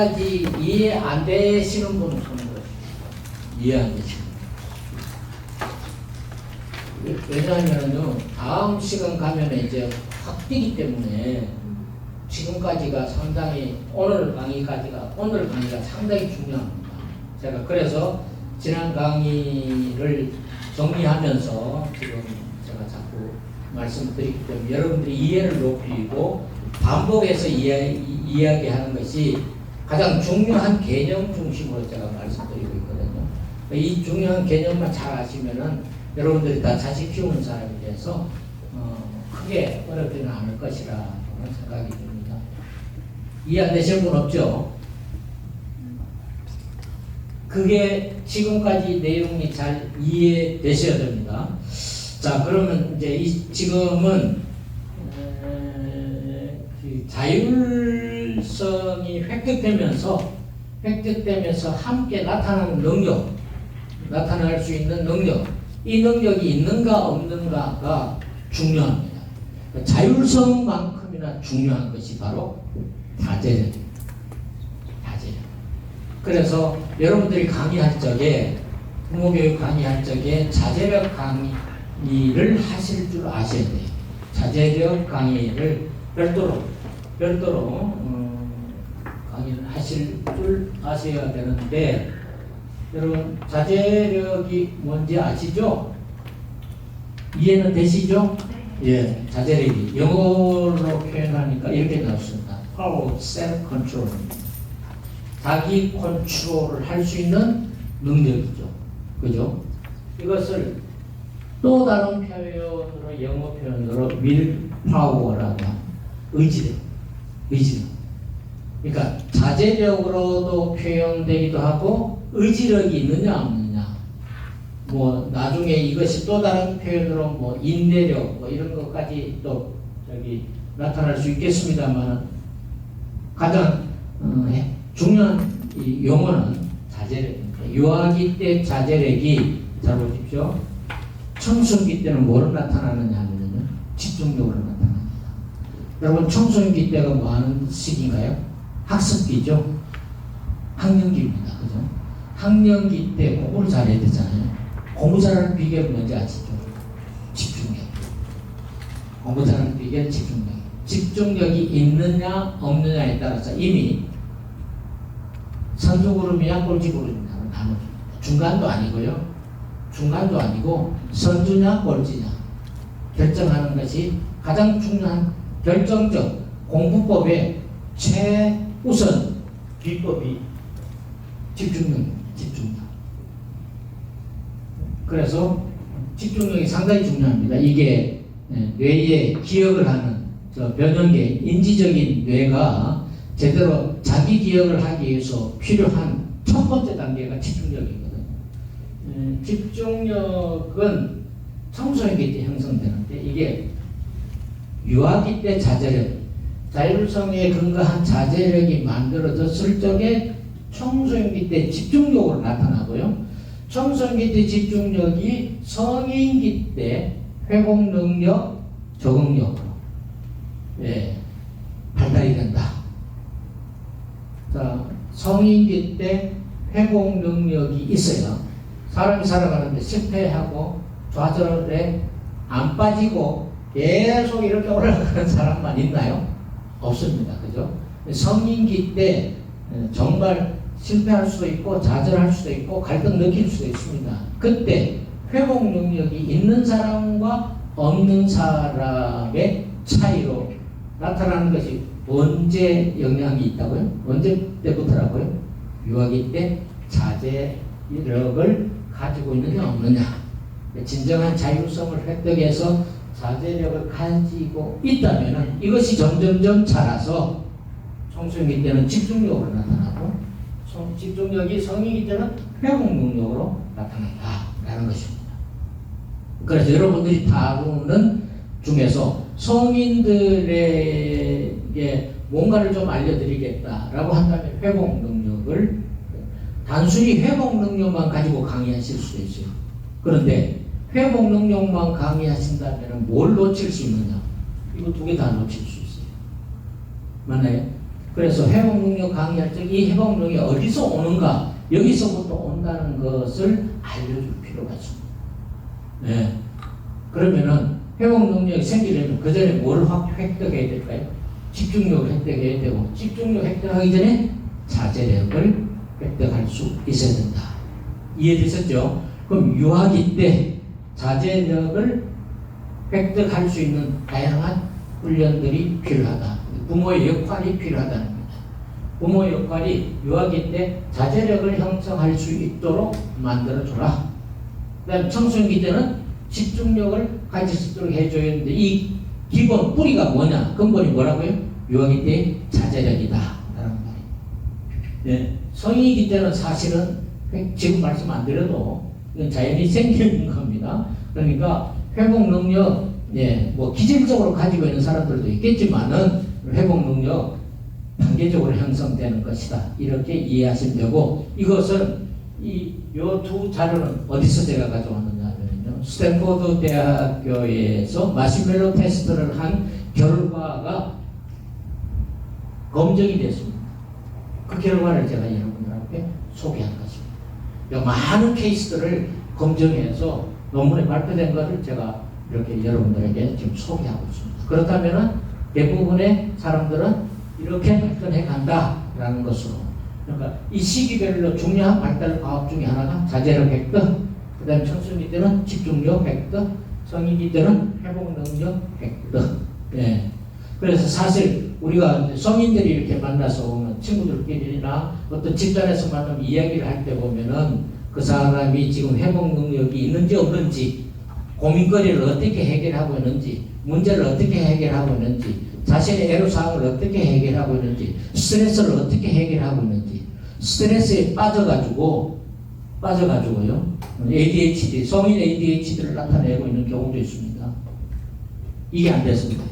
아직까지 이해 안 되시는 분은 손을 들어주세요. 이해 안 되시는 분. 왜냐하면요, 다음 시간 가면 이제 확 뛰기 때문에 지금까지가 상당히 오늘 강의가 상당히 중요합니다. 제가 그래서 지난 강의를 정리하면서 지금 제가 자꾸 말씀드리기 때문에 여러분들이 이해를 높이고 반복해서 이야기하는 것이 가장 중요한 개념 중심으로 제가 말씀드리고 있거든요. 이 중요한 개념만 잘 아시면은 여러분들이 다 자식 키우는 사람이 돼서 크게 어렵지는 않을 것이라 저는 생각이 듭니다. 이해 안 되시는 분 없죠? 그게 지금까지 내용이 잘 이해되셔야 됩니다. 자, 그러면 이제 지금은 자율성이 획득되면서 함께 나타나는 능력, 나타날 수 있는 능력, 이 능력이 있는가 없는가가 중요합니다. 자율성만큼이나 중요한 것이 바로 자제력입니다. 자제력. 그래서 여러분들이 강의할 적에, 부모교육 강의할 적에 자제력 강의를 하실 줄 아셔야 돼요. 자제력 강의를 별도로 강의를 하실 줄 아셔야 되는데, 여러분 자제력이 뭔지 아시죠? 이해는 되시죠? 예, 자제력이 영어로 표현하니까 이렇게 나왔습니다. Power of self-control. 자기 컨트롤을 할 수 있는 능력이죠. 그죠? 이것을 또 다른 표현으로, 영어 표현으로 willpower라고 합니다. 의지력. 그러니까 자제력으로도 표현되기도 하고 의지력이 있느냐 없느냐. 뭐 나중에 이것이 또 다른 표현으로 뭐 인내력 뭐 이런 것까지 또 나타날 수 있겠습니다만 가장 중요한 이 용어는 자제력입니다. 유아기 때 자제력이, 잘 보십시오. 청소기 때는 뭐로 나타나느냐 하면요, 집중력으로 나타납니다. 여러분 청소기 때가 뭐 하는 시기인가요? 학습기죠. 학년기입니다. 그죠? 학년기 때 공부를 잘해야 되잖아요. 공부 잘하는 비결은 뭔지 아시죠? 집중력. 공부 잘하는 비결은 집중력. 집중력이 있느냐 없느냐에 따라서 이미 선두그룹이냐 꼴찌그룹이냐로 나눠집니다. 중간도 아니고요. 중간도 아니고 선두냐 꼴찌냐 결정하는 것이 가장 중요한 결정적 공부법의 최우선 비법이 집중력입니다. 집중력. 그래서 집중력이 상당히 중요합니다. 이게 뇌의 기억을 하는 변형계, 인지적인 뇌가 제대로 자기 기억을 하기 위해서 필요한 첫 번째 단계가 집중력이거든요. 집중력은 청소년기 때 형성되는데 이게 유아기 때 자율성에 근거한 자제력이 만들어졌을 적에 청소년기 때 집중력으로 나타나고요. 청소년기 때 집중력이 성인기 때 회복능력, 적응력으로 발달이 된다. 자, 성인기 때 회복능력이 있어요. 사람이 살아가는데 실패하고 좌절에 안 빠지고 계속 이렇게 올라가는 사람만 있나요? 없습니다. 그죠? 성인기 때 정말 실패할 수도 있고 좌절할 수도 있고 갈등 느낄 수도 있습니다. 그때 회복 능력이 있는 사람과 없는 사람의 차이로 나타나는 것이 언제 영향이 있다고요? 언제 때부터라고요? 유아기 때 자제력을 가지고 있느냐 없느냐. 진정한 자율성을 획득해서 자제력을 가지고 있다면 이것이 점점점 자라서 청소년기 때는 집중력으로 나타나고 집중력이 성인기 때는 회복 능력으로 나타난다라는 것입니다. 그래서 여러분들이 다루는 중에서 성인들에게 뭔가를 좀 알려드리겠다라고 한다면 회복 능력을 단순히 회복 능력만 가지고 강의하실 수도 있어요. 그런데 회복 능력만 강의하신다면 뭘 놓칠 수 있느냐? 이거 두 개 다 놓칠 수 있어요. 맞나요? 그래서 회복능력 강의할 때 이 회복능력이 어디서 오는가, 여기서부터 온다는 것을 알려줄 필요가 있습니다. 네. 그러면은 회복능력이 생기려면 그 전에 뭘 획득해야 될까요? 집중력을 획득해야 되고, 집중력 획득하기 전에 자제력을 획득할 수 있어야 된다. 이해되셨죠? 그럼 유아기 때 자제력을 획득할 수 있는 다양한 훈련들이 필요하다. 부모의 역할이 필요하다는 겁니다. 부모의 역할이 유아기 때 자제력을 형성할 수 있도록 만들어줘라. 그 다음 청소년기 때는 집중력을 가질 수 있도록 해줘야 되는데, 이 기본 뿌리가 뭐냐? 근본이 뭐라고요? 유아기 때 자제력이다 라는 말이에요. 네. 성인이기 때는 사실은 지금 말씀 안 드려도 이건 자연히 생기는 겁니다. 그러니까 회복 능력, 예, 뭐 기질적으로 가지고 있는 사람들도 있겠지만은 회복 능력 단계적으로 형성되는 것이다. 이렇게 이해하시면 되고, 이것은 요 두 자료는 어디서 제가 가져왔느냐면요, 스탠포드 대학교에서 마시멜로 테스트를 한 결과가 검증이 됐습니다. 그 결과를 제가 여러분들한테 소개한 것입니다. 많은 케이스들을 검증해서 논문에 발표된 것을 제가 이렇게 여러분들에게 지금 소개하고 있습니다. 그렇다면 대부분의 사람들은 이렇게 발전해 간다라는 것으로, 그러니까 이 시기별로 중요한 발달 과업 중에 하나가 자제력 획득, 그 다음에 청소년기 때는 집중력 획득, 성인기 때는 회복 능력 획득. 예. 그래서 사실 우리가 성인들이 이렇게 만나서 보면 친구들끼리나 어떤 집단에서 만나면 이야기를 할 때 보면은 그 사람이 지금 회복 능력이 있는지 없는지, 고민거리를 어떻게 해결하고 있는지, 문제를 어떻게 해결하고 있는지, 자신의 애로사항을 어떻게 해결하고 있는지, 스트레스를 어떻게 해결하고 있는지, 스트레스에 빠져가지고요, ADHD, 성인 ADHD를 나타내고 있는 경우도 있습니다. 이게 안 됐습니다.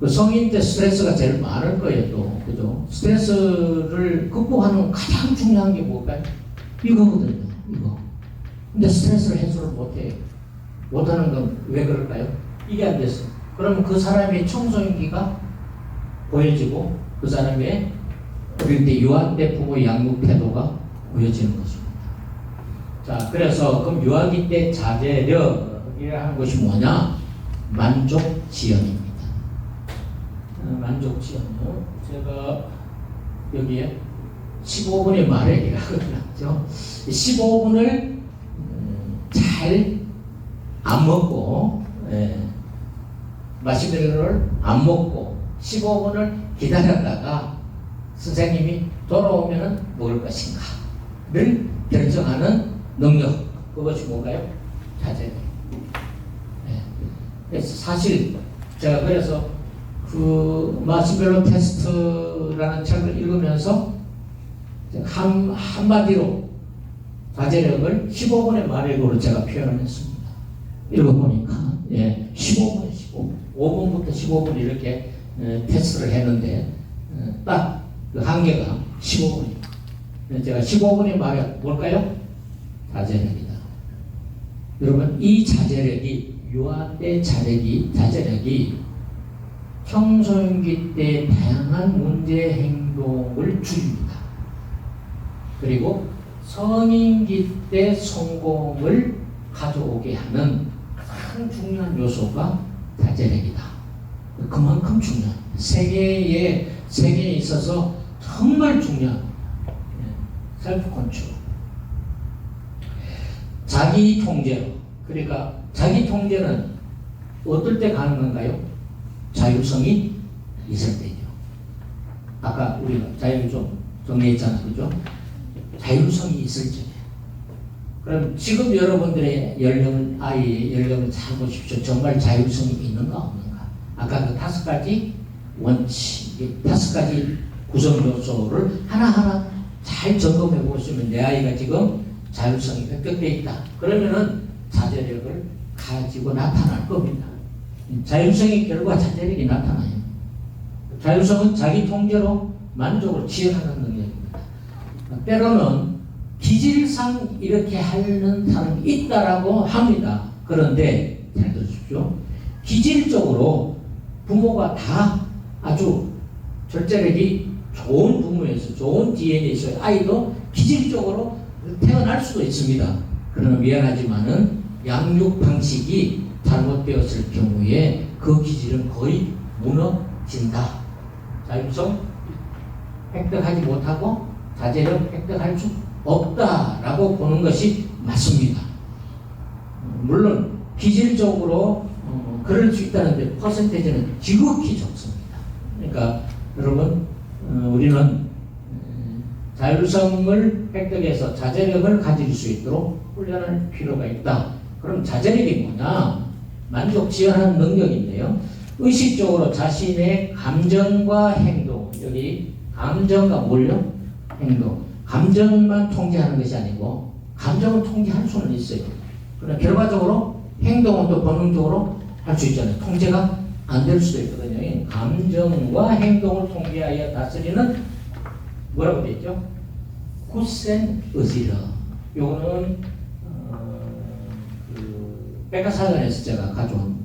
그 성인 때 스트레스가 제일 많을 거예요, 또. 그죠? 스트레스를 극복하는 가장 중요한 게 뭘까요? 이거거든요, 이거. 근데 스트레스를 해소를 못해요. 못하는 건 왜 그럴까요? 이게 안 됐어. 그러면 그 사람의 청소년기가 보여지고, 그 사람의 어릴 때 유아 때 부모 양육 태도가 보여지는 것입니다. 자, 그래서 그럼 유아기 때 자제력이라는 것이 뭐냐? 만족지연입니다. 만족지연요. 제가 여기에 15분의 말이라고 하죠. 15분을 잘 안 먹고, 마시멜로를 안 먹고 15분을 기다렸다가 선생님이 돌아오면은 먹을 것인가를 결정하는 능력, 그것이 뭔가요? 자제력. 그래서 사실 제가 그래서 그 마시멜로 테스트라는 책을 읽으면서 한마디로 자제력을 15분의 말액으로 제가 표현을 했습니다. 읽어보니까 15분, 5분부터 15분 이렇게 테스트를 했는데 딱 그 한계가 15분입니다. 제가 15분의 말이 뭘까요? 자제력이다. 여러분, 이 자제력이, 유아 때 자제력이 청소년기 때 다양한 문제 행동을 줄입니다. 그리고 성인기 때 성공을 가져오게 하는 가장 중요한 요소가 자제력이다. 그만큼 중요합니다. 세계에 있어서 정말 중요한 셀프 컨트롤. 자기 통제로. 그러니까 자기 통제는 어떨 때 가능한가요? 자율성이 있을 때죠. 아까 우리가 자율 좀 정리했잖아요. 그죠? 자율성이 있을 적에. 그럼 지금 여러분들의 아이의 연령을 잘 보십시오. 정말 자율성이 있는가 없는가. 아까 그 5가지 원칙, 5가지 구성 요소를 하나하나 잘 점검해 보시면 내 아이가 지금 자율성이 획득되어 있다. 그러면은 자제력을 가지고 나타날 겁니다. 자율성의 결과 자제력이 나타나요. 자율성은 자기 통제로 만족을 지어가는 능력입니다. 때로는 기질상 이렇게 하는 사람이 있다라고 합니다. 그런데 잘 들으십시오. 기질적으로 부모가 다 아주 절제력이 좋은 부모에서 좋은 DNA에서 아이도 기질적으로 태어날 수도 있습니다. 그러나 미안하지만은 양육 방식이 잘못되었을 경우에 그 기질은 거의 무너진다. 자율성 획득하지 못하고 자제력 획득할 수 없다라고 보는 것이 맞습니다. 물론 기질적으로 그럴 수 있다는데 퍼센테이지는 지극히 적습니다. 그러니까 여러분 우리는 자율성을 획득해서 자제력을 가질 수 있도록 훈련할 필요가 있다. 그럼 자제력이 뭐냐? 만족지어하는 능력인데요. 의식적으로 자신의 감정과 행동, 여기 감정과 뭘요? 행동. 감정만 통제하는 것이 아니고 감정을 통제할 수는 있어요. 그러나 결과적으로 행동은 또 본능적으로 할 수 있잖아요. 통제가 안 될 수도 있거든요. 감정과 행동을 통제하여 다스리는 뭐라고 되어 있죠? 굳센 의지력. 요거는 백과사전에서 제가 가져온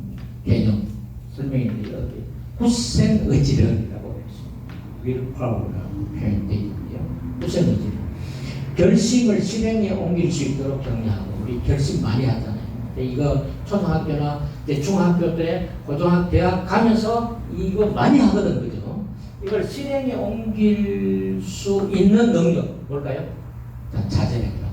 개념 설명인데 여기 굳센 의지력이라고 willpower라고 표현되어 있고요. 굳센 의지력. 결심을 실행에 옮길 수 있도록 격려하고 우리 결심 많이 하잖아요. 이거 초등학교나 이제 중학교 때, 고등학교, 대학 가면서 이거 많이 하거든, 그죠? 이걸 실행에 옮길 수 있는 능력 뭘까요? 자제력이라고.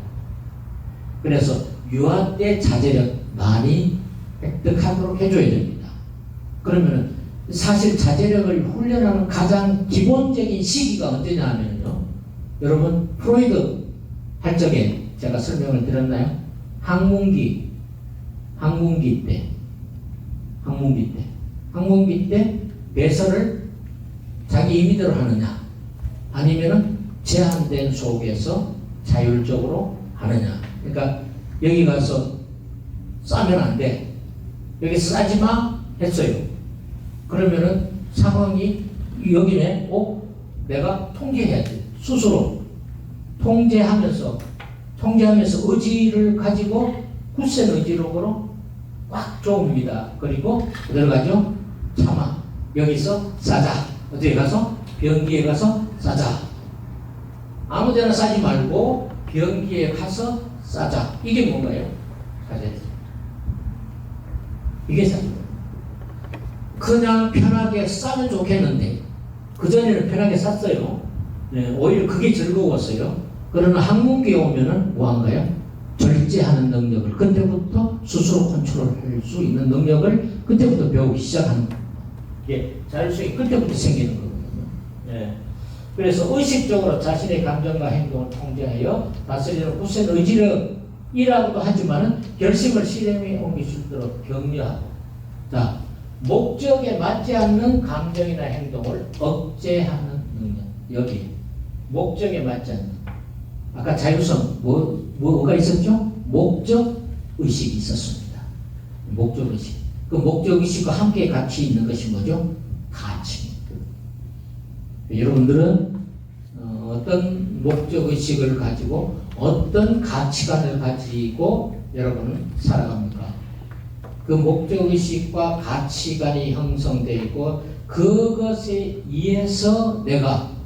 그래서 유아 때 자제력 많이 획득하도록 해줘야 됩니다. 그러면은 사실 자제력을 훈련하는 가장 기본적인 시기가 언제냐 하면요. 여러분 프로이드 할 적에 제가 설명을 드렸나요? 학문기 때 배설을 자기 임의대로 하느냐 아니면은 제한된 속에서 자율적으로 하느냐. 그러니까 여기 가서 싸면 안 돼. 여기 싸지 마 했어요. 그러면은 상황이 여기네. 내가 통제해야지. 스스로 통제하면서 의지를 가지고 굳센 의지력으로 꽉 조읍니다. 그리고 어디로 가죠? 참아. 여기서 싸자. 어디에 가서? 변기에 가서 싸자. 아무데나 싸지 말고 변기에 가서 싸자. 이게 뭔가요? 자제력. 이게 자제력. 그냥 편하게 싸면 좋겠는데 그전에는 편하게 쌌어요. 네, 오히려 그게 즐거웠어요. 그러나 학문기에 오면은 뭐한가요? 절제하는 능력을 그때부터 스스로 컨트롤할 수 있는 능력을 그때부터 배우기 시작하는 거예요. 예, 자율성이 그때부터 생기는 거거든요. 예. 그래서 의식적으로 자신의 감정과 행동을 통제하여 다스리는 굳센 의지력이라고도 하지만은 결심을 실행에 옮길 수 있도록 격려하고, 자, 목적에 맞지 않는 감정이나 행동을 억제하는 능력. 여기 목적에 맞지 않는. 아까 자율성 뭐가 있었죠? 목적 의식이 있었습니다. 목적 의식. 그 목적 의식과 함께 같이 있는 것이 뭐죠? 가치. 여러분들은 어떤 목적 의식을 가지고 어떤 가치관을 가지고 여러분은 살아갑니까? 그 목적 의식과 가치관이 형성되어 있고 그것에 의해서 내가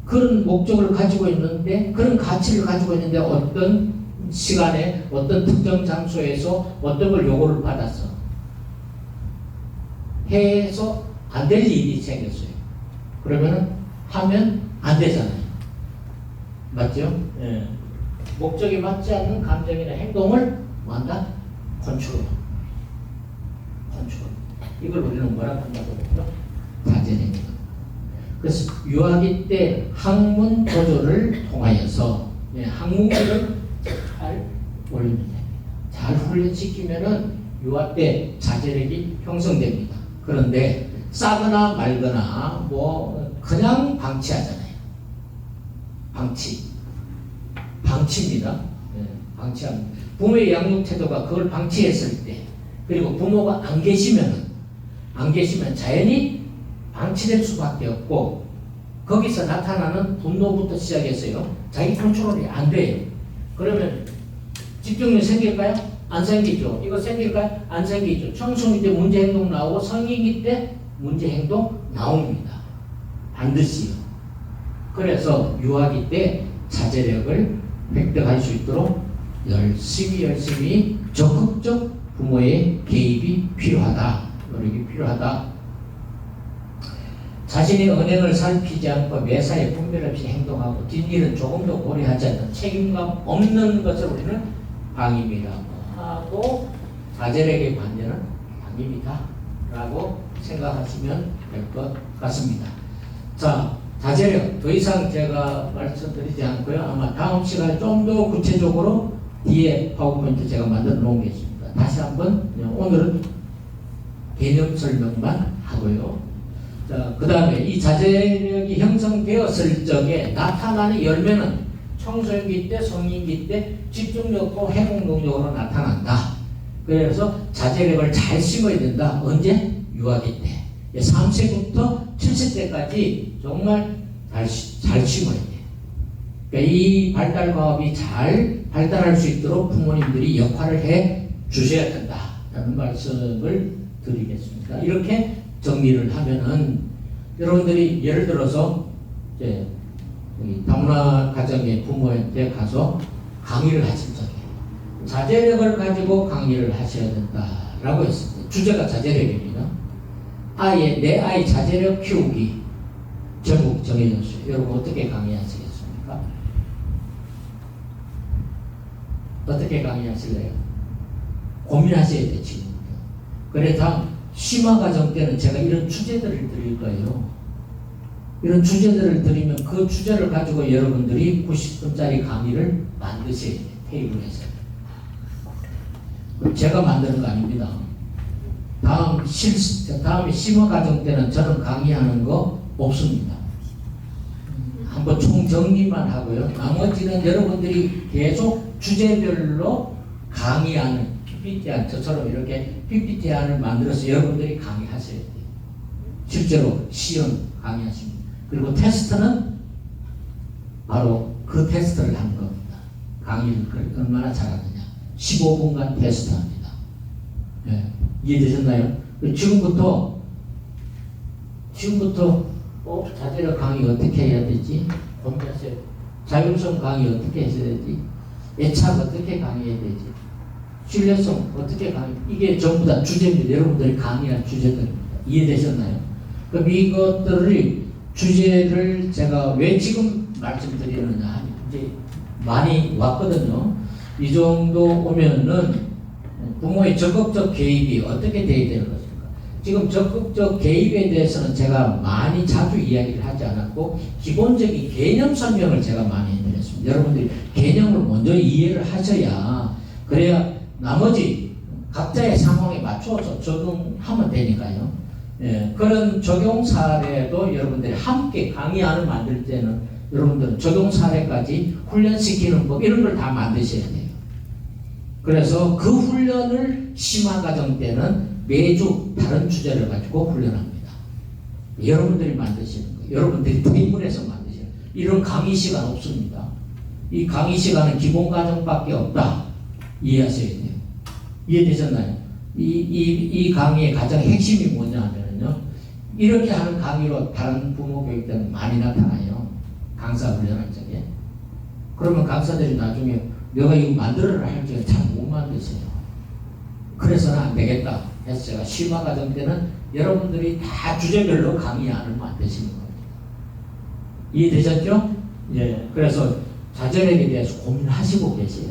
그런 목적을 가지고 있는데 그런 가치를 가지고 있는데 어떤 시간에 어떤 특정 장소에서 어떤 걸 요구를 받았어. 해서 안 될 일이 생겼어요. 그러면은 하면 안 되잖아요. 맞죠? 예. 목적에 맞지 않는 감정이나 행동을 뭐한다? 컨트롤. 이걸 우리는 뭐라고 한다고 그랬죠? 자제력이다. 그래서 유아기 때 학문 도조를 통하여서 학문기를 잘 올리면 됩니다. 잘 훈련시키면은 유아 때 자제력이 형성됩니다. 그런데 싸거나 말거나 뭐 그냥 방치하잖아요. 방치입니다. 방치합니다. 부모의 양육 태도가 그걸 방치했을 때, 그리고 부모가 안 계시면 자연히 방치될 수밖에 없고, 거기서 나타나는 분노부터 시작해서요, 자기 컨트롤이 안 돼요. 그러면 집중력 생길까요? 안 생기죠. 이거 생길까요? 안 생기죠. 청소년 때 문제 행동 나오고 성인기 때 문제 행동 나옵니다. 반드시요. 그래서 유아기 때 자제력을 획득할 수 있도록 열심히 적극적 부모의 개입이 필요하다. 노력이 필요하다. 자신의 언행을 살피지 않고 매사에 분별 없이 행동하고 뒷일은 조금도 고려하지 않는 책임감 없는 것을 우리는 방임이라고 하고, 자제력의 관계는 방임이다 라고 생각하시면 될 것 같습니다. 자, 자제력 더 이상 제가 말씀드리지 않고요. 아마 다음 시간에 좀 더 구체적으로 뒤에 파워포인트 제가 만들어 놓은 게 있습니다. 다시 한번 오늘은 개념 설명만 하고요. 자, 그 다음에 이 자제력이 형성되었을 적에 나타나는 열매는 청소년기 때, 성인기 때 집중력과 회복 능력으로 나타난다. 그래서 자제력을 잘 심어야 된다. 언제? 유아기 때. 3세부터 7세때까지 정말 잘 심어야 돼. 그러니까 이 발달 과업이 잘 발달할 수 있도록 부모님들이 역할을 해 주셔야 된다라는 말씀을 드리겠습니다. 이렇게 정리를 하면은 여러분들이 예를 들어서 이제 다문화 가정의 부모한테 가서 강의를 하신 적에 자제력을 가지고 강의를 하셔야 된다라고 했습니다. 주제가 자제력입니다. 내 아이 자제력 키우기 제목 정해졌어요. 여러분 어떻게 강의하시겠습니까? 어떻게 강의하실래요? 고민하셔야 돼 지금부터. 그래 다음 심화 과정 때는 제가 이런 주제들을 드릴 거예요. 이런 주제들을 드리면 그 주제를 가지고 여러분들이 90분짜리 강의를 만드셔야 돼요. 테이블에서. 제가 만드는 거 아닙니다. 다음에 심화 과정 때는 저는 강의하는 거 없습니다. 한번 총정리만 하고요. 나머지는 여러분들이 계속 주제별로 강의하는 PPT안, 저처럼 이렇게 PPT안을 만들어서 여러분들이 강의하셔야 돼요. 실제로 시연 강의하십니다. 그리고 테스트는 바로 그 테스트를 하는 겁니다. 강의를 얼마나 잘하느냐. 15분간 테스트합니다. 네. 이해되셨나요? 지금부터 자제력 강의 어떻게 해야 되지? 고민하세요. 자율성 강의 어떻게 해야 되지? 애착 어떻게 강의해야 되지? 신뢰성 어떻게 강의? 이게 전부 다 주제입니다. 여러분들이 강의할 주제들입니다. 이해되셨나요? 그럼 이것들을 주제를 제가 왜 지금 말씀드리느냐? 이제 많이 왔거든요. 이 정도 오면은 부모의 적극적 개입이 어떻게 돼야 되는 것입니까? 지금 적극적 개입에 대해서는 제가 많이 자주 이야기를 하지 않았고 기본적인 개념 설명을 제가 많이 해드렸습니다. 여러분들이 개념을 먼저 이해를 하셔야 그래야 나머지 각자의 상황에 맞춰서 적용하면 되니까요. 예, 그런 적용 사례도 여러분들이 함께 강의안을 만들 때는 여러분들은 적용 사례까지 훈련시키는 법 이런 걸 다 만드셔야 돼요. 그래서 그 훈련을 심화 과정 때는 매주 다른 주제를 가지고 훈련합니다. 여러분들이 만드시는 거예요. 여러분들이 테이블에서 만드시는 거예요. 이런 강의 시간 없습니다. 이 강의 시간은 기본 과정밖에 없다. 이해하셔야 돼요. 이해되셨나요? 이 강의의 가장 핵심이 뭐냐 하면요. 이렇게 하는 강의로 다른 부모 교육 때는 많이 나타나요. 강사 훈련할 적에. 그러면 강사들이 나중에 내가 이거 만들어라 할 적에 잘 못 만드세요. 그래서는 안 되겠다 해서 제가 심화 과정 때는 여러분들이 다 주제별로 강의안을 만드시는 겁니다. 이해되셨죠? 예. 그래서 자제력에 대해서 고민하시고 계세요.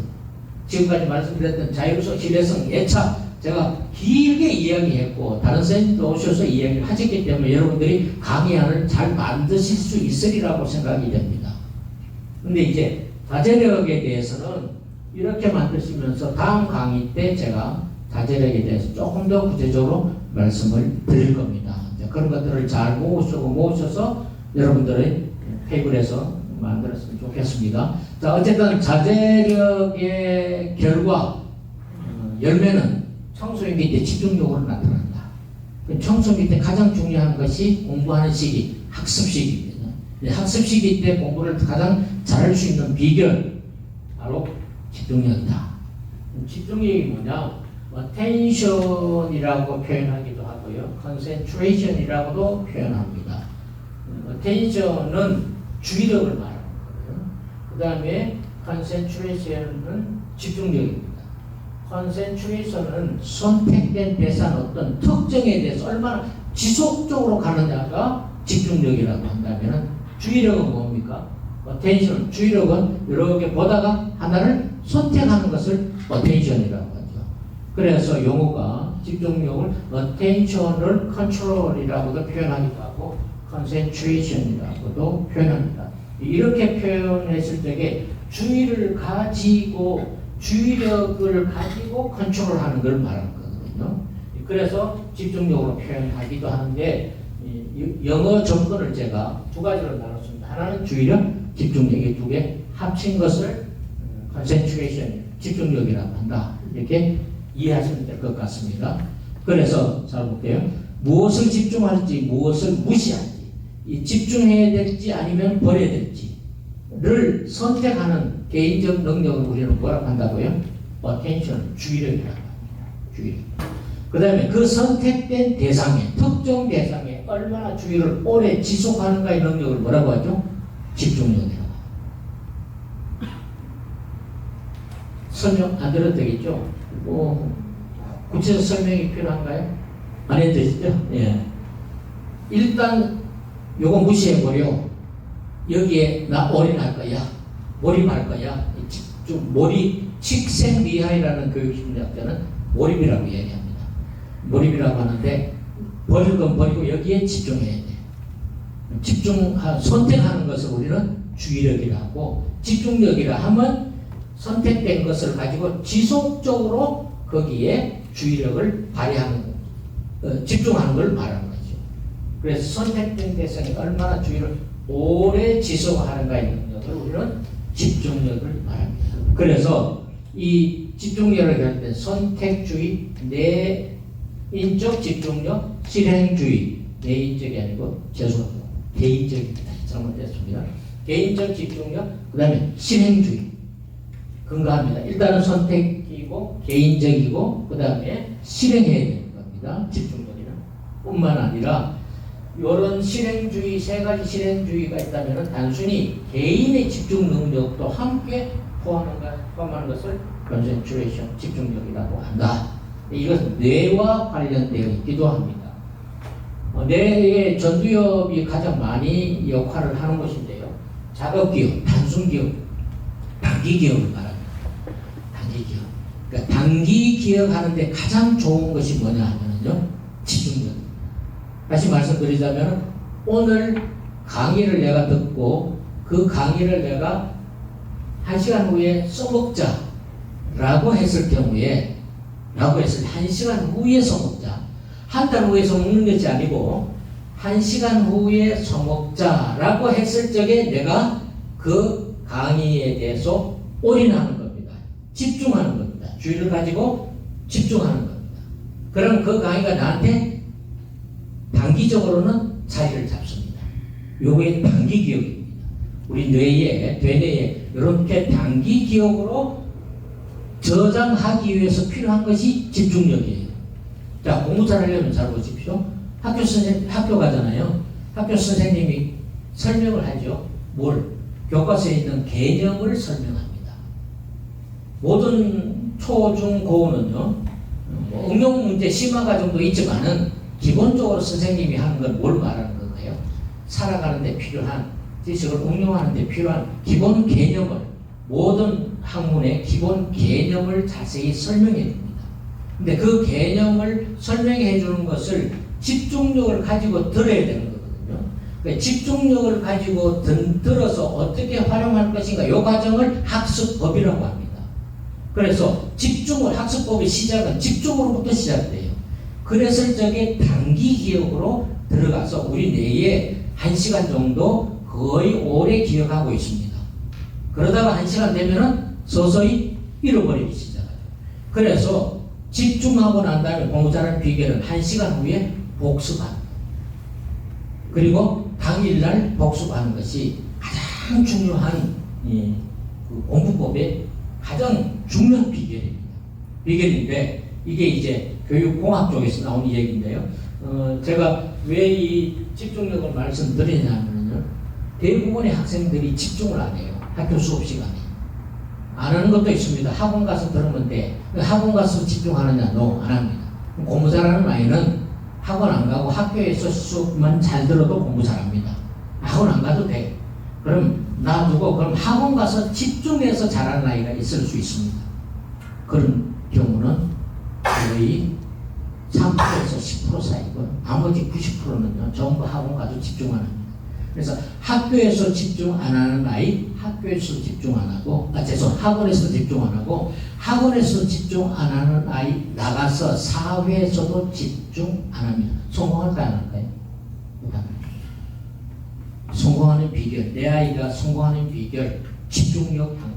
지금까지 말씀드렸던 자율성, 신뢰성, 애착 제가 길게 이야기했고 다른 선생님도 오셔서 이야기를 하셨기 때문에 여러분들이 강의안을 잘 만드실 수 있으리라고 생각이 됩니다. 근데 이제 자제력에 대해서는 이렇게 만드시면서 다음 강의 때 제가 자제력에 대해서 조금 더 구체적으로 말씀을 드릴 겁니다. 그런 것들을 잘 모으셔서 여러분들의 테이블에서 만들었으면 좋겠습니다. 자, 어쨌든 자제력의 결과, 열매는 청소년기 때 집중력으로 나타난다. 청소년기 때 가장 중요한 것이 공부하는 시기, 학습 시기입니다. 학습 시기 때 공부를 가장 잘할 수 있는 비결, 바로 집중력이다. 집중력이 뭐냐? attention이라고 표현하기도 하고요. concentration이라고도 표현합니다. attention은 주의력을 말하는 거예요. 그 다음에 concentration은 집중력입니다. concentration은 선택된 대상 어떤 특정에 대해서 얼마나 지속적으로 가느냐가 집중력이라고 한다면 주의력은 뭡니까? attention, 주의력은 여러 개 보다가 하나를 선택하는 것을 attention이라고 하죠. 그래서 용어가 집중력을 attentional control이라고도 표현하기도 하고 concentration이라고도 표현합니다. 이렇게 표현했을 적에 주의를 가지고 주의력을 가지고 컨트롤하는 걸 말하는 거거든요. 그래서 집중력으로 표현하기도 하는데 영어 정권을 제가 두 가지로 나눴습니다. 하나는 주의력, 집중력이 두 개 합친 것을 concentration, 집중력이라고 한다. 이렇게 이해하시면 될 것 같습니다. 그래서 잘 볼게요. 무엇을 집중할지, 무엇을 무시할지, 이 집중해야 될지 아니면 버려야 될지를 선택하는 개인적 능력을 우리는 뭐라고 한다고요? attention, 주의력이라고 합니다. 주의력. 그 다음에 그 선택된 대상에, 특정 대상에 얼마나 주의를 오래 지속하는가의 능력을 뭐라고 하죠? 집중력이라고 합니다. 설명 안 들어도 되겠죠? 구체적 설명이 필요한가요? 안 해도 되시죠? 예. 일단 요거 무시해버려. 여기에 나 올인할 거야. 몰입할 거야. 집중, 몰입, 칙생리하이라는 교육심리학자는 몰입이라고 얘기합니다. 몰입이라고 하는데 버릴 건 버리고 여기에 집중해야 돼. 선택하는 것을 우리는 주의력이라고, 집중력이라 하면 선택된 것을 가지고 지속적으로 거기에 주의력을 발휘하는, 집중하는 걸 말하는 거죠. 그래서 선택된 대상이 얼마나 주의를 오래 지속하는가의 능력을 우리는 집중력을 말합니다. 그래서 이 집중력을 할 때 선택주의, 내인적 집중력, 실행주의, 내인적이 아니고 죄송합니다. 개인적입니다. 잘못됐습니다. 개인적 집중력, 그 다음에 실행주의. 근거합니다. 일단은 선택이고 개인적이고 그 다음에 실행해야 되는 겁니다. 집중력이는. 뿐만 아니라 이런 실행주의, 세 가지 실행주의가 있다면 단순히 개인의 집중 능력도 함께 포함하는 것을 concentration, 집중력이라고 한다. 이것은 뇌와 관련되어 있기도 합니다. 뇌의 전두엽이 가장 많이 역할을 하는 것인데요. 작업기억, 단순기억, 단기기억을 말합니다. 단기기억. 그러니까 단기 기억하는데 가장 좋은 것이 뭐냐 하면요, 집중력. 다시 말씀드리자면 오늘 강의를 내가 듣고 그 강의를 내가 1시간 후에 써먹자라고 했을 경우에, 1시간 후에 써먹자. 한 달 후에 써먹는 것이 아니고 1시간 후에 써먹자라고 했을 적에 내가 그 강의에 대해서 올인하는 겁니다. 집중하는 겁니다. 주의를 가지고 집중하는 겁니다. 그럼 그 강의가 나한테 단기적으로는 자리를 잡습니다. 요게 단기 기억입니다. 우리 뇌내에 이렇게 단기 기억으로 저장하기 위해서 필요한 것이 집중력이에요. 자, 공부 잘하려면 잘 보십시오. 학교 가잖아요. 학교 선생님이 설명을 하죠. 뭘? 교과서에 있는 개념을 설명합니다. 모든 초, 중, 고는요, 응용 문제 심화 과정도 있지만은 기본적으로 선생님이 하는 건 뭘 말하는 건가요? 살아가는데 필요한 지식을 응용하는데 필요한 기본 개념을, 모든 학문의 기본 개념을 자세히 설명해 줍니다. 근데 그 개념을 설명해 주는 것을 집중력을 가지고 들어야 되는 거거든요. 그러니까 집중력을 가지고 들어서 어떻게 활용할 것인가, 이 과정을 학습법이라고 합니다. 그래서 학습법의 시작은 집중으로부터 시작돼요. 그랬을 적에 단기 기억으로 들어가서 우리 뇌에 1시간 정도 거의 오래 기억하고 있습니다. 그러다가 1시간 되면은 서서히 잃어버리기 시작해요. 그래서 집중하고 난 다음에 공부 잘하는 비결은 1시간 후에 복습하는, 그리고 당일날 복습하는 것이 가장 중요한 그 공부법의 가장 중요한 비결인데 이게 이제 교육공학 쪽에서 나온 얘기인데요. 제가 왜 이 집중력을 말씀드리냐면 대부분의 학생들이 집중을 안 해요. 학교 수업 시간에. 안 하는 것도 있습니다. 학원 가서 들으면 돼. 학원 가서 집중하느냐? No, 안 합니다. 공부 잘하는 아이는 학원 안 가고 학교에서 수업만 잘 들어도 공부 잘합니다. 학원 안 가도 돼. 그럼 놔두고 그럼 학원 가서 집중해서 잘하는 아이가 있을 수 있습니다. 그런 경우는 거의 3%에서 10% 사이고 나머지 90%는요 전부 학원 가서 집중 안 합니다. 그래서 학교에서 집중 안 하는 아이, 학교에서 집중 안 하고, 학원에서 집중 안 하고, 학원에서 집중 안 하는 아이 나가서 사회에서도 집중 안 합니다. 성공할까요, 안 할까요? 성공하는 비결, 내 아이가 성공하는 비결, 집중력 향상.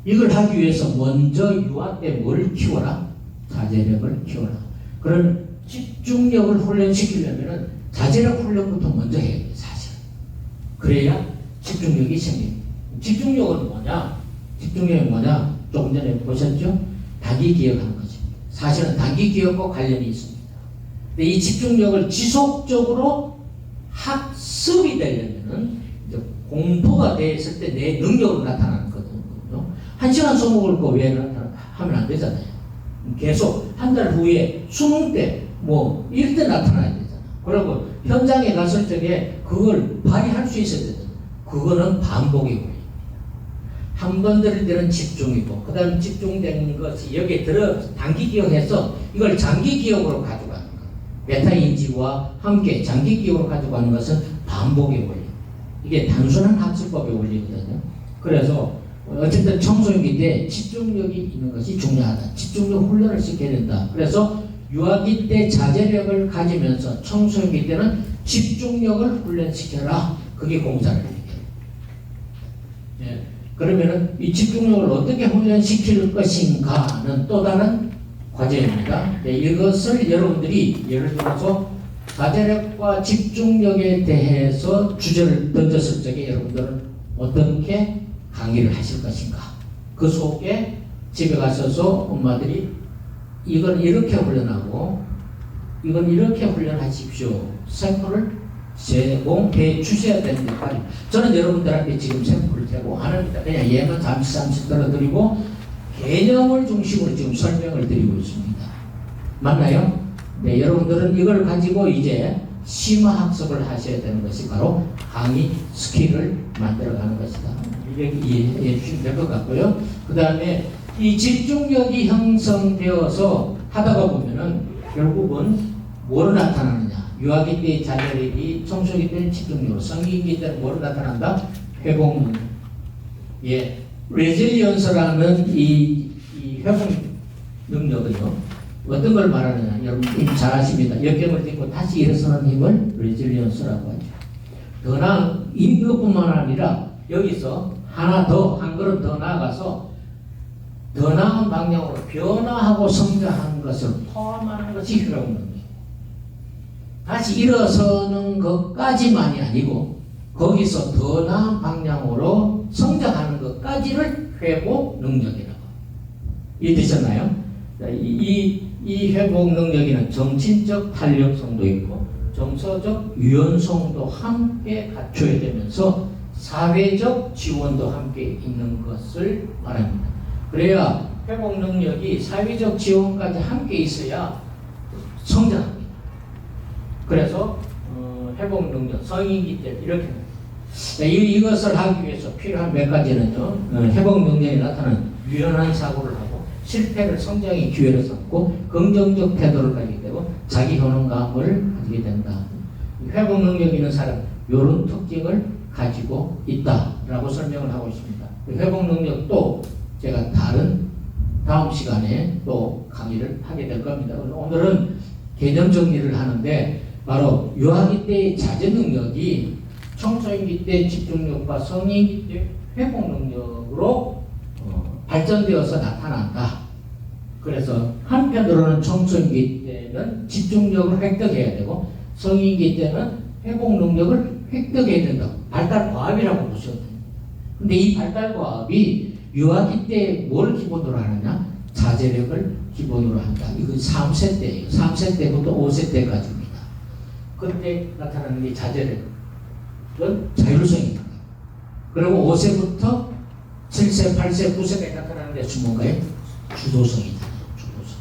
이걸 하기 위해서 먼저 유아 때 뭘 키워라? 자제력을 키워라. 그런 집중력을 훈련시키려면 자제력 훈련부터 먼저 해야 돼요, 사실. 그래야 집중력이 생깁니다. 집중력은 뭐냐? 집중력이 뭐냐? 조금 전에 보셨죠? 단기 기억하는 거죠. 사실은 단기 기억과 관련이 있습니다. 근데 이 집중력을 지속적으로 학습이 되려면은 이제 공부가 됐을 때 내 능력으로 나타나는 거거든요. 1시간 수업을 왜 하면 안 되잖아요. 계속 한 달 후에 수능 때 뭐 이럴 때 나타나야 되잖아요. 그리고 현장에 갔을 적에 그걸 발휘할 수 있어야 되잖아요. 그거는 반복이고요. 한 번 들을 때는 집중이고 그 다음 집중된 것이 여기에 들어 단기 기억해서 이걸 장기 기억으로 가져가는 것. 메타인지와 함께 장기 기억으로 가져가는 것은 반복의 원리. 이게 단순한 학습법의 원리거든요. 그래서 어쨌든 청소년기 때 집중력이 있는 것이 중요하다. 집중력 훈련을 시켜야 된다. 그래서 유아기 때 자제력을 가지면서 청소년기 때는 집중력을 훈련시켜라. 그게 공자를 얘기해요. 예. 그러면은 이 집중력을 어떻게 훈련시킬 것인가는 또 다른 과제입니다. 네, 이것을 여러분들이 예를 들어서 자제력과 집중력에 대해서 주제를 던졌을 적에 여러분들은 어떻게 강의를 하실 것인가? 그 속에 집에 가셔서 엄마들이 이건 이렇게 훈련하고 이건 이렇게 훈련하십시오. 샘플을 제공해 주셔야 되는 역할이. 저는 여러분들한테 지금 샘플을 제공 안 합니다. 그냥 얘만 잠시 떨어뜨리고 개념을 중심으로 지금 설명을 드리고 있습니다. 맞나요? 네, 여러분들은 이걸 가지고 이제 심화학습을 하셔야 되는 것이 바로 강의 스킬을 만들어가는 것이다. 이렇게 이해해 주시면 될 것 같고요. 그 다음에 이 집중력이 형성되어서 하다가 보면은 결국은 뭐로 나타나느냐? 유아기 때의 자제력이 청소기 때는 집중력으로, 성인기 때는 뭐로 나타난다? 회복. 예, 레질리언스라는 이 회복 능력은요. 어떤 걸 말하느냐? 여러분 이미 잘 아십니다. 역경을 딛고 다시 일어서는 힘을 레질리언스라고 하죠. 더나 이것뿐만 아니라 여기서 하나 더, 한 걸음 더 나아가서 더 나은 방향으로 변화하고 성장하는 것을 포함하는 것이 회복 능력. 다시 일어서는 것까지만이 아니고 거기서 더 나은 방향으로 성장하는 것까지를 회복 능력이라고. 이해되셨나요? 이 회복 능력에는 정신적 탄력성도 있고 정서적 유연성도 함께 갖춰야 되면서 사회적 지원도 함께 있는 것을 말합니다. 그래야 회복 능력이 사회적 지원까지 함께 있어야 성장합니다. 그래서 회복 능력, 성인기 때 이렇게 이것을 하기 위해서 필요한 몇 가지는요. 회복 능력이 나타나는 유연한 사고를 하고 실패를 성장의 기회로 삼고 긍정적 태도를 가지게 되고 자기 효능감을 가지게 된다. 회복 능력 있는 사람 이런 특징을 가지고 있다라고 설명을 하고 있습니다. 회복 능력도 제가 다음 시간에 또 강의를 하게 될 겁니다. 오늘은 개념 정리를 하는데 바로 유아기 때의 자제 능력이 청소년기 때 집중력과 성인기 때 회복 능력으로 발전되어서 나타난다. 그래서 한편으로는 청소년기 때는 집중력을 획득해야 되고 성인기 때는 회복 능력을 획득해야 된다. 발달 과업이라고 보셔도 됩니다. 근데 이 발달 과업이 유아기 때 뭘 기본으로 하느냐? 자제력을 기본으로 한다. 이건 3세 때예요. 3세 때부터 5세 때까지입니다. 그때 나타나는 게 자제력. 자율성입니다. 그리고 5세부터 7세, 8세, 9세까지 나타나는 게 뭔가요? 주도성이잖아요. 주도성.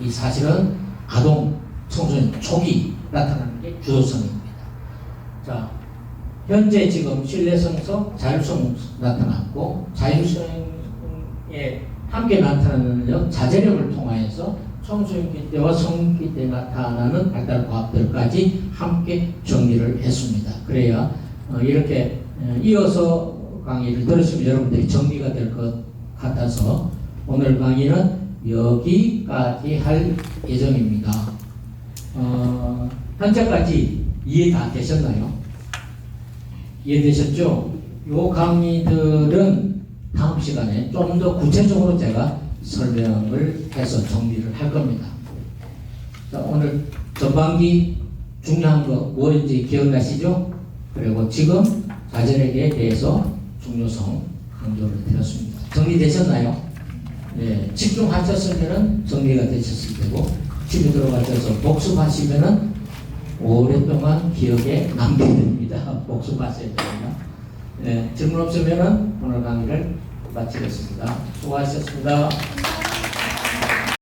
이 사실은 아동, 청소년 초기 나타나는 게 주도성입니다. 자, 현재 지금 신뢰성서, 자율성 나타났고, 자율성에 함께 나타나는 자제력을 통하여서 청소년기 때와 성인기 때 나타나는 발달 과업들까지 함께 정리를 했습니다. 그래야 이렇게 이어서 강의를 들으시면 여러분들이 정리가 될 것 같아서 오늘 강의는 여기까지 할 예정입니다. 현재까지 이해 다 되셨나요? 이해되셨죠? 이 강의들은 다음 시간에 좀 더 구체적으로 제가 설명을 해서 정리를 할 겁니다. 자, 오늘 전반기 중요한 거 뭐인지 기억나시죠? 그리고 지금 자제력에 대해서 중요성 강조를 드렸습니다. 정리되셨나요? 네, 집중하셨으면 정리가 되셨을 테고 집에 들어가셔서 복습하시면 오랫동안 기억에 남게 됩니다. 복습하셔야 됩니다. 네, 질문 없으면 오늘 강의를 마치겠습니다. 수고하셨습니다.